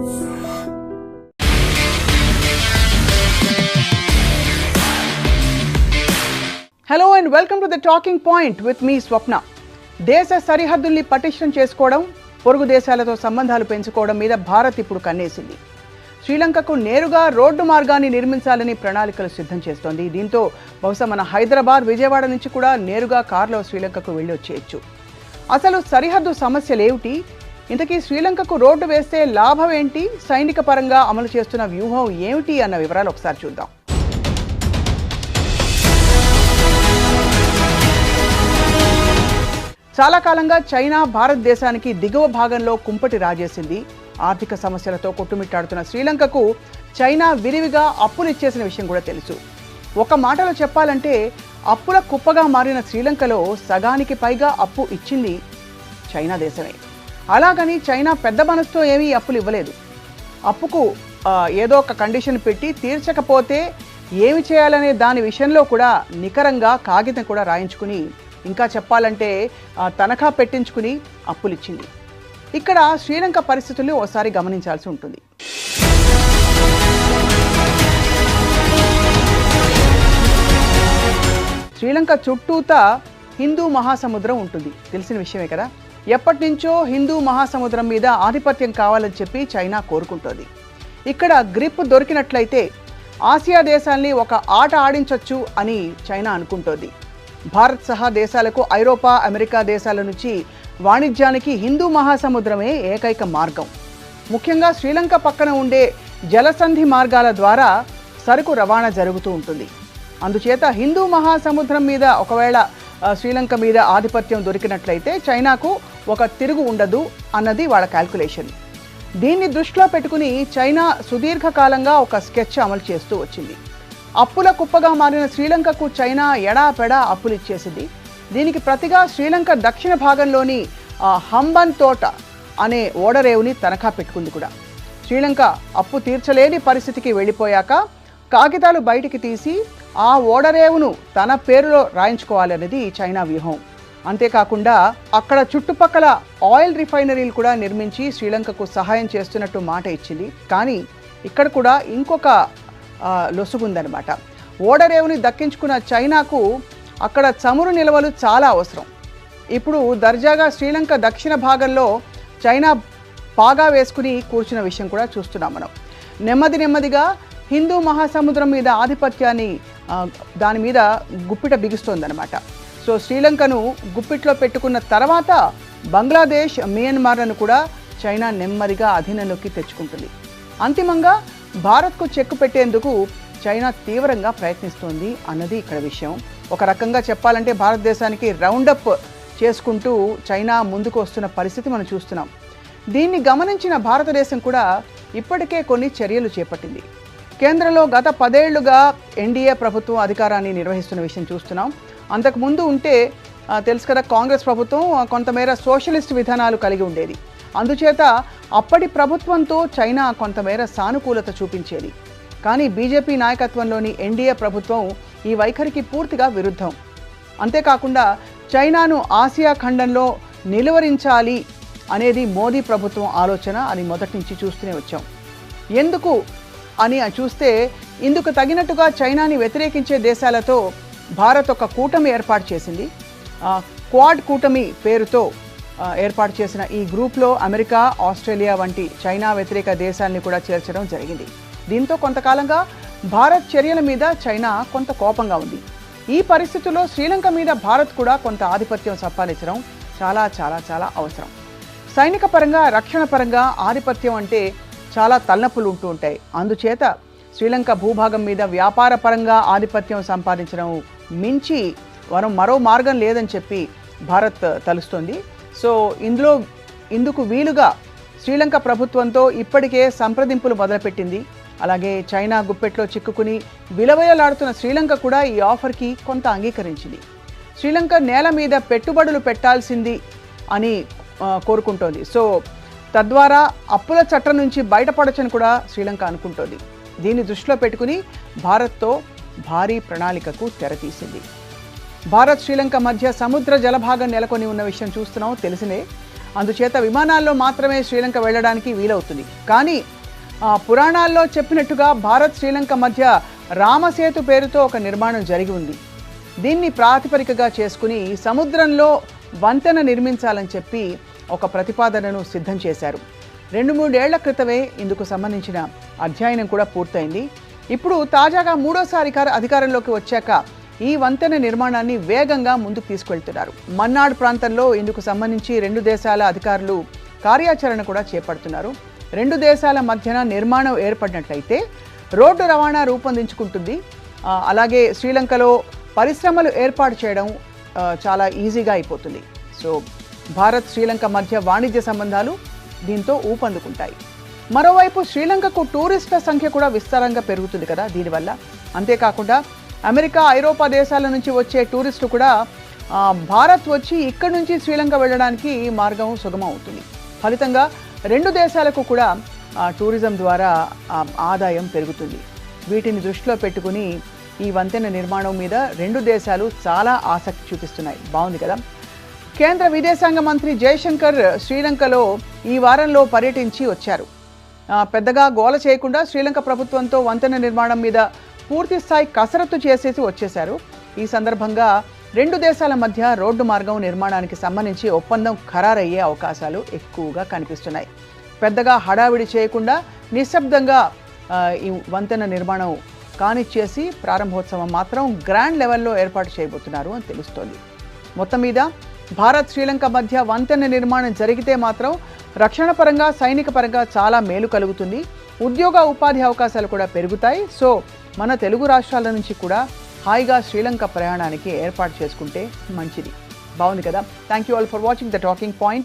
Hello and welcome to the talking point with me Swapna. దేశ సరిహద్దుల్ని పటిష్టం చేసుకోవడం, పొరుగు దేశాలతో సంబంధాలు పెంచుకోవడం మీద భారత్ ఇప్పుడు కన్నేసింది. శ్రీలంకకు నేరుగా రోడ్డు మార్గాన్ని నిర్మించాలని ప్రణాళికలు సిద్ధం చేస్తోంది. దీంతో బహుశా మన హైదరాబాద్, విజయవాడ నుంచి కూడా నేరుగా కారులో శ్రీలంకకు వెళ్ళి వచ్చేయచ్చు. అసలు సరిహద్దు సమస్యలేమిటి, ఇంతకీ శ్రీలంకకు రోడ్డు వేస్తే లాభం ఏంటి, సైనిక పరంగా అమలు చేస్తున్న వ్యూహం ఏమిటి అన్న వివరాలు ఒకసారి చూద్దాం. చాలా కాలంగా చైనా భారతదేశానికి దిగువ భాగంలో కుంపటి రాజేసింది. ఆర్థిక సమస్యలతో కొట్టుమిట్టాడుతున్న శ్రీలంకకు చైనా విరివిగా అప్పులు ఇచ్చేసిన విషయం కూడా తెలుసు. ఒక మాటలో చెప్పాలంటే అప్పుల కుప్పగా మారిన శ్రీలంకలో సగానికి పైగా అప్పు ఇచ్చింది చైనా దేశమే. అలాగని చైనా పెద్ద మనసుతో ఏమీ అప్పులు ఇవ్వలేదు. అప్పుకు ఏదో ఒక కండిషన్ పెట్టి తీర్చకపోతే ఏమి చేయాలనే దాని విషయంలో కూడా నికరంగా కాగితం కూడా రాయించుకుని, ఇంకా చెప్పాలంటే తనఖా పెట్టించుకుని అప్పులిచ్చింది. ఇక్కడ శ్రీలంక పరిస్థితులు ఓసారి గమనించాల్సి ఉంటుంది. శ్రీలంక చుట్టూతా హిందూ మహాసముద్రం ఉంటుంది, తెలిసిన విషయమే కదా. ఎప్పటి నుంచో హిందూ మహాసముద్రం మీద ఆధిపత్యం కావాలని చెప్పి చైనా కోరుకుంటోంది. ఇక్కడ గ్రిప్ దొరికినట్లయితే ఆసియా దేశాల్ని ఒక ఆట ఆడించవచ్చు అని చైనా అనుకుంటోంది. భారత్ సహా దేశాలకు ఐరోపా, అమెరికా దేశాల నుంచి వాణిజ్యానికి హిందూ మహాసముద్రమే ఏకైక మార్గం. ముఖ్యంగా శ్రీలంక పక్కన ఉండే జలసంధి మార్గాల ద్వారా సరుకు రవాణా జరుగుతూ ఉంటుంది. అందుచేత హిందూ మహాసముద్రం మీద ఒకవేళ శ్రీలంక మీద ఆధిపత్యం దొరికినట్లయితే చైనాకు ఒక తిరుగు ఉండదు అన్నది వాళ్ళ క్యాల్కులేషన్. దీన్ని దృష్టిలో పెట్టుకుని చైనా సుదీర్ఘకాలంగా ఒక స్కెచ్ అమలు చేస్తూ వచ్చింది. అప్పుల కుప్పగా మారిన శ్రీలంకకు చైనా ఎడాపెడా అప్పులు ఇచ్చేసింది. దీనికి ప్రతిగా శ్రీలంక దక్షిణ భాగంలోని హంబన్ తోట అనే ఓడరేవుని తనఖా పెట్టుకుంది కూడా. శ్రీలంక అప్పు తీర్చలేని పరిస్థితికి వెళ్ళిపోయాక కాగితాలు బయటికి తీసి ఆ ఓడరేవును తన పేరులో రాయించుకోవాలనేది చైనా వ్యూహం. అంతేకాకుండా అక్కడ చుట్టుపక్కల ఆయిల్ రిఫైనరీలు కూడా నిర్మించి శ్రీలంకకు సహాయం చేస్తున్నట్టు మాట ఇచ్చింది. కానీ ఇక్కడ కూడా ఇంకొక లొసుగుందనమాట. ఓడరేవుని దక్కించుకున్న చైనాకు అక్కడ చమురు నిల్వలు చాలా అవసరం. ఇప్పుడు దర్జాగా శ్రీలంక దక్షిణ భాగంలో చైనా పాగా వేసుకుని కూర్చున్న విషయం కూడా చూస్తున్నాం మనం. నెమ్మదిగా హిందూ మహాసముద్రం మీద ఆధిపత్యాన్ని దాని మీద గుప్పిట బిగుస్తోందనమాట. సో శ్రీలంకను గుప్పిట్లో పెట్టుకున్న తర్వాత బంగ్లాదేశ్, మియన్మార్లను కూడా చైనా నెమ్మదిగా అధీనంలోకి తెచ్చుకుంటుంది. అంతిమంగా భారత్కు చెక్కు పెట్టేందుకు చైనా తీవ్రంగా ప్రయత్నిస్తోంది అన్నది ఇక్కడ విషయం. ఒక రకంగా చెప్పాలంటే భారతదేశానికి రౌండప్ చేసుకుంటూ చైనా ముందుకు వస్తున్న పరిస్థితి మనం చూస్తున్నాం. దీన్ని గమనించిన భారతదేశం కూడా ఇప్పటికే కొన్ని చర్యలు చేపట్టింది. కేంద్రంలో గత 10 ఏళ్లుగా ఎన్డీఏ ప్రభుత్వం అధికారాన్ని నిర్వహిస్తున్న విషయం చూస్తున్నాం. అంతకుముందు ఉంటే తెలుసు కదా, కాంగ్రెస్ ప్రభుత్వం కొంతమేర సోషలిస్ట్ విధానాలు కలిగి ఉండేది. అందుచేత అప్పటి ప్రభుత్వంతో చైనా కొంతమేర సానుకూలత చూపించేది. కానీ బీజేపీ నాయకత్వంలోని ఎన్డీఏ ప్రభుత్వం ఈ వైఖరికి పూర్తిగా విరుద్ధం. అంతేకాకుండా చైనాను ఆసియా ఖండంలో నిలువరించాలి అనేది మోదీ ప్రభుత్వం ఆలోచన అని మొదటి నుంచి చూస్తూనే వచ్చాం. ఎందుకు అని చూస్తే ఇందుకు తగినట్టుగా చైనాని వ్యతిరేకించే దేశాలతో భారత్ ఒక కూటమి ఏర్పాటు చేసింది. క్వాడ్ కూటమి పేరుతో ఏర్పాటు చేసిన ఈ గ్రూప్లో అమెరికా, ఆస్ట్రేలియా వంటి చైనా వ్యతిరేక దేశాలని కూడా చేర్చడం జరిగింది. దీంతో కొంతకాలంగా భారత్ చర్యల మీద చైనా కొంత కోపంగా ఉంది. ఈ పరిస్థితుల్లో శ్రీలంక మీద భారత్ కూడా కొంత ఆధిపత్యం సంపాదించడం చాలా చాలా చాలా అవసరం. సైనిక పరంగా, రక్షణ పరంగా ఆధిపత్యం అంటే చాలా తలనొప్పులు ఉంటూ ఉంటాయి. అందుచేత శ్రీలంక భూభాగం మీద వ్యాపార పరంగా ఆధిపత్యం సంపాదించడం మించి మరో మార్గం లేదని చెప్పి భారత్ తలుస్తోంది. సో ఇందుకు వీలుగా శ్రీలంక ప్రభుత్వంతో ఇప్పటికే సంప్రదింపులు మొదలుపెట్టింది. అలాగే చైనా గుప్పెట్లో చిక్కుకుని విలవయలాడుతున్న శ్రీలంక కూడా ఈ ఆఫర్కి కొంత అంగీకరించింది. శ్రీలంక నేల మీద పెట్టుబడులు పెట్టాల్సింది అని కోరుకుంటోంది. సో తద్వారా అప్పుల చట్టం నుంచి బయటపడొచ్చని కూడా శ్రీలంక అనుకుంటోంది. దీన్ని దృష్టిలో పెట్టుకుని భారత్తో భారీ ప్రణాళికకు తెరతీసింది. భారత్ శ్రీలంక మధ్య సముద్ర జలభాగం నెలకొని ఉన్న విషయం చూస్తున్నాం, తెలిసినే. అందుచేత విమానాల్లో మాత్రమే శ్రీలంక వెళ్ళడానికి వీలవుతుంది. కానీ పురాణాల్లో చెప్పినట్టుగా భారత్ శ్రీలంక మధ్య రామసేతు పేరుతో ఒక నిర్మాణం జరిగి ఉంది. దీన్ని ప్రాతిపదికగా చేసుకుని సముద్రంలో వంతెన నిర్మించాలని చెప్పి ఒక ప్రతిపాదనను సిద్ధం చేశారు. 2-3 ఏళ్ల క్రితమే ఇందుకు సంబంధించిన అధ్యయనం కూడా పూర్తయింది. ఇప్పుడు తాజాగా మూడోసారి అధికారంలోకి వచ్చాక ఈ వంతెన నిర్మాణాన్ని వేగంగా ముందుకు తీసుకెళ్తున్నారు. మన్నాడ్ ప్రాంతంలో ఇందుకు సంబంధించి 2 దేశాల అధికారులు కార్యాచరణ కూడా చేపడుతున్నారు. 2 దేశాల మధ్యన నిర్మాణం ఏర్పడినట్లయితే రోడ్డు రవాణా రూపొందించుకుంటుంది. అలాగే శ్రీలంకలో పరిశ్రమలు ఏర్పాటు చేయడం చాలా ఈజీగా అయిపోతుంది. సో భారత్ శ్రీలంక మధ్య వాణిజ్య సంబంధాలు దీంతో ఊపందుకుంటాయి. మరోవైపు శ్రీలంకకు టూరిస్టుల సంఖ్య కూడా విస్తారంగా పెరుగుతుంది కదా దీనివల్ల. అంతేకాకుండా అమెరికా, ఐరోపా దేశాల నుంచి వచ్చే టూరిస్టు కూడా భారత్ వచ్చి ఇక్కడి నుంచి శ్రీలంక వెళ్ళడానికి మార్గం సుగమం అవుతుంది. ఫలితంగా 2 దేశాలకు కూడా టూరిజం ద్వారా ఆదాయం పెరుగుతుంది. వీటిని దృష్టిలో పెట్టుకుని ఈ వంతెన నిర్మాణం మీద 2 దేశాలు చాలా ఆసక్తి చూపిస్తున్నాయి. బాగుంది కదా. కేంద్ర విదేశాంగ మంత్రి జయశంకర్ శ్రీలంకలో ఈ వారంలో పర్యటించి వచ్చారు. పెద్దగా గోల చేయకుండా శ్రీలంక ప్రభుత్వంతో వంతెన నిర్మాణం మీద పూర్తి స్థాయి కసరత్తు చేసేసి వచ్చేశారు. ఈ సందర్భంగా 2 దేశాల మధ్య రోడ్డు మార్గం నిర్మాణానికి సంబంధించి ఒప్పందం ఖరారయ్యే అవకాశాలు ఎక్కువగా కనిపిస్తున్నాయి. పెద్దగా హడావిడి చేయకుండా నిశ్శబ్దంగా ఈ వంతెన నిర్మాణం కానిచ్చేసి ప్రారంభోత్సవం మాత్రం గ్రాండ్ లెవెల్లో ఏర్పాటు చేయబోతున్నారు అని తెలుస్తోంది. మొత్తం మీద భారత్ శ్రీలంక మధ్య వంతెన నిర్మాణం జరిగితే మాత్రం రక్షణ పరంగా, సైనిక పరంగా చాలా మేలు కలుగుతుంది. ఉద్యోగ ఉపాధి అవకాశాలు కూడా పెరుగుతాయి. సో మన తెలుగు రాష్ట్రాల నుంచి కూడా హాయిగా శ్రీలంక ప్రయాణానికి ఏర్పాటు చేసుకుంటే మంచిది. బాగుంది కదా. Thank you all for watching the talking point.